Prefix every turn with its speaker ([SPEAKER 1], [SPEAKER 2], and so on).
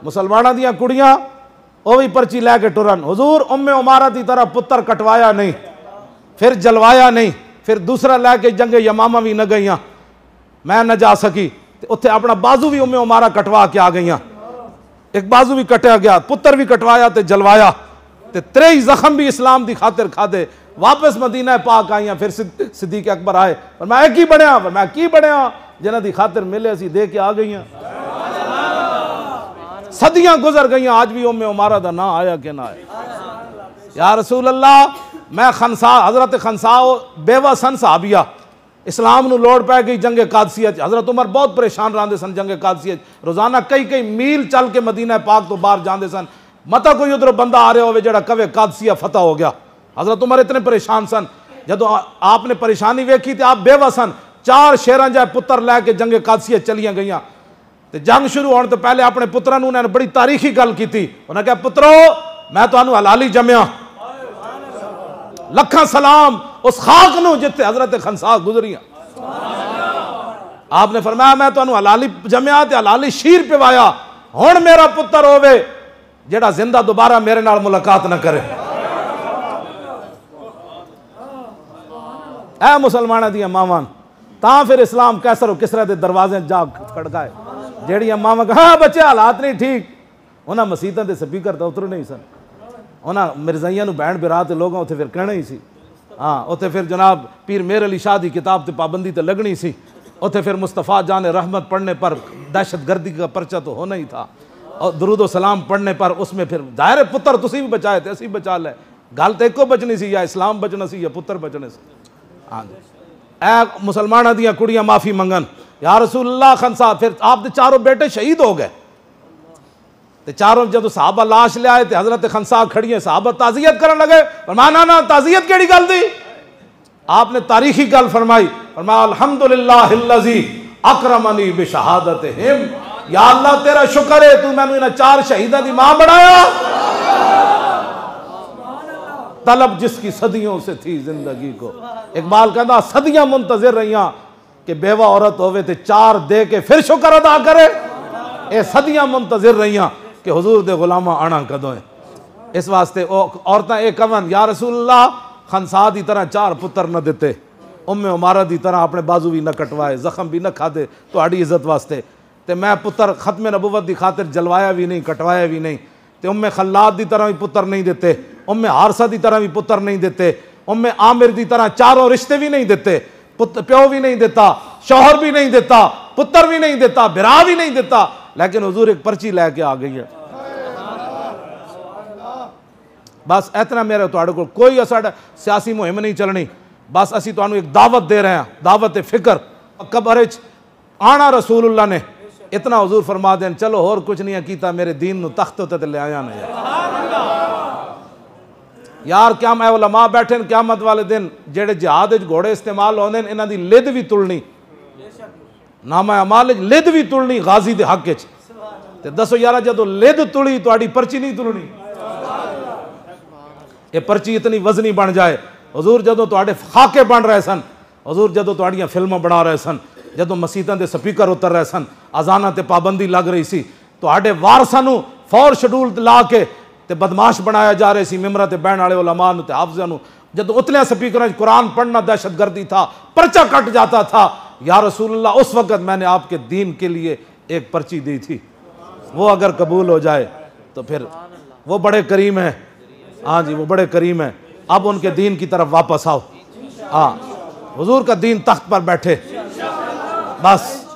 [SPEAKER 1] मुसलमाना दियां कुड़ियां वो भी पर्ची लैके टुरन। हुजूर उम्मे उमारा की तरह पुत्र कटवाया नहीं, फिर जलवाया नहीं, फिर दूसरा लैके जंगे यमामा भी न गई, मैं न जा सकी, उत्थे अपना बाजू भी उम्मे उमारा कटवा के आ गई, एक बाजू भी कटिया गया, पुत्र भी कटवाया तो जलवाया, तो 23 जख्म भी इस्लाम की खातिर खादे, वापस मदीना पाक आई। फिर सिद्दीक अकबर आए पर मैं की बनया, पर मैं की बनया जिन्हां दी खातिर मिले असी दे के आ गई। सदियां गुजर गई, आज भी उम्मे उमारा दा ना आया कि ना आया। या रसूल अल्लाह, मैं खनसा हजरत खनसा बेवा सन साहबिया, इस्लाम नूं लोड़ पै गई जंगे कादसियत। हजरत उमर बहुत परेशान रहंदे सन जंगे कादसियत, रोजाना कई कई मील चल के मदीना पाक तो बाहर जाते सन, मता कोई उधरों बंदा आ रहा हो जो कवे कादसिया फतह हो गया। हजरत उमर इतने परेशान सन, जदों आपने परेशानी वेखी तो आप बेवा सन, 4 शेरां जाए पुत्र लैके जंगे कादसियत चलियां गई। तो जंग शुरू होने तो पहले अपने पुत्रां नूं उन्होंने बड़ी तारीखी गल की। उन्हें कहा पुत्रो मैं तुहानूं हलाली जम्या, लखा सलाम उस खाक नूं जिथे हजरत खनसा गुजरियां। आपने फरमाया मैं तुहानूं हलाली जम्या ते हलाली शीर पिवाया, हुण मेरा पुत्र होवे जेड़ा जिंदा दोबारा मेरे नाल मुलाकात न करे। ऐ मुसलमाना दियां मावां, तां फिर इस्लाम कैसर किसरा दे दरवाजे जा खड़काए। जेड़ियां मावां हाँ बच्चे हालात नहीं ठीक, उन्हां मसीतां दे स्पीकर तो उतरने ही सन, उन्हां मिर्जाइयां नूं बैंड बिरा ते लोगां उत्थे फिर कहना ही सी। हाँ उत्थे फिर जनाब पीर मेर अली शाह दी किताब ते पाबंदी तो लगनी सी, उत्थे फिर मुस्तफ़ा जान रहमत पढ़ने पर दहशत गर्दी का पर्चा तो होना ही था, और दरूद सलाम पढ़ने पर उसमें फिर जाहिर पुत्र तुसी भी बचाए थे असी बचा लै, गल तो एको बचनी सी, या इस्लाम बचना सी या पुत्र बचने से। हाँ जी ए मुसलमाना दियां कुड़ियां माफ़ी मंगन, या रसूलुल्लाह खनसा, फिर आप दे चारों बेटे शहीद हो गए। तो चारों जब साहबा लाश ले आए तो हजरत खनसा खड़ी है, साहबा ताज़ियत करने लगे, फरमाया ना ताज़ियत केड़ी गल दी। आपने तारीखी गल फरमाई, फरमाया अल्हम्दुलिल्लाहिल्लज़ी अकरमनी बिशहादतिहिम, या अल्लाह तेरा शुक्र है तू मैनू इन्हां 4 शहीदां दी मां बनाया। तलब जिसकी सदियों से थी जिंदगी को, इकबाल कहता सदियां मुंतजिर रहियां कि बेवा औरत होवे ते 4 दे के फिर शुक्र अदा करे। ये सदियां मुंतजिर रहियां कि हुजूर दे गुलामा आना कदों है। इस वास्ते औरतां ये कवन या रसूलुल्लाह खनसा दी तरह 4 पुत्र न दिते, उम्मे उमारा दी तरह अपने बाजू भी न कटवाए, जख्म भी न खादे तुहाडी इज्जत वास्ते, ते मैं पुत्र खत्म नबुवत की खातिर जलवाया भी नहीं कटवाया भी नहीं, ते उम्मे खल्लाद की तरह भी पुत्र नहीं देते, उम्मे हारसा की तरह भी पुत्र नहीं देते, उम्मे आमिर की तरह चारों रिश्ते भी नहीं देते, प्यो भी नहीं देता, शौहर भी नहीं देता, पुत्र भी नहीं देता, बिरा भी नहीं देता, लेकिन हुजूर एक पर्ची लैके आ गई है। बस इतना मेरे तुहाडे कोल कोई साडा सियासी मुहिम नहीं चलनी, बस असी तुहानू एक दावत दे रहे हैं, दावत फिक्र। कब्र च आना रसूलुल्लाह ने इतना हुजूर फरमा देन, चलो होर कुछ नहीं कीता, मेरे दीन नू तख्त ते ले आया ना यार। क्या मैं उलमा बैठे क्यामत वाले दिन जेड़े जिहाद विच घोड़े इस्तेमाल होंदे ने, इन्हां दी लिद भी तुलनी, नामा अमाल लिद भी तुलनी गाजी दे हक च। ते दसो यार जदों लिद तुली तुहाडी पर्ची नहीं तुलनी, ये पर्ची इतनी वजनी बन जाए। हुजूर जदों तुहाडे खाके बन रहे सन, हुजूर जदों तुहाडियां फिल्मां बना रहे सन, जदों मसीतां दे स्पीकर उतर रहे सन, अजानां ते पाबंदी लग रही सी, तुहाडे वारसां नूं फौर शेड्यूल ला के ते बदमाश बनाया जा रहे सी, मिंबरां ते बहण वाले उलमा नूं ते हाफिज़ां नूं, जदों उतलियां स्पीकरां कुरान पढ़ना दहशतगर्दी था, पर्चा कट जाता था। या रसूलुल्लाह उस वक़्त मैंने आपके दीन के लिए एक पर्ची दी थी, वो अगर कबूल हो जाए तो फिर वो बड़े करीम है। हाँ जी वो बड़े करीम है, अब उनके दीन की तरफ वापस आओ। हाँ हुजूर का दीन तख्त पर बैठे बस।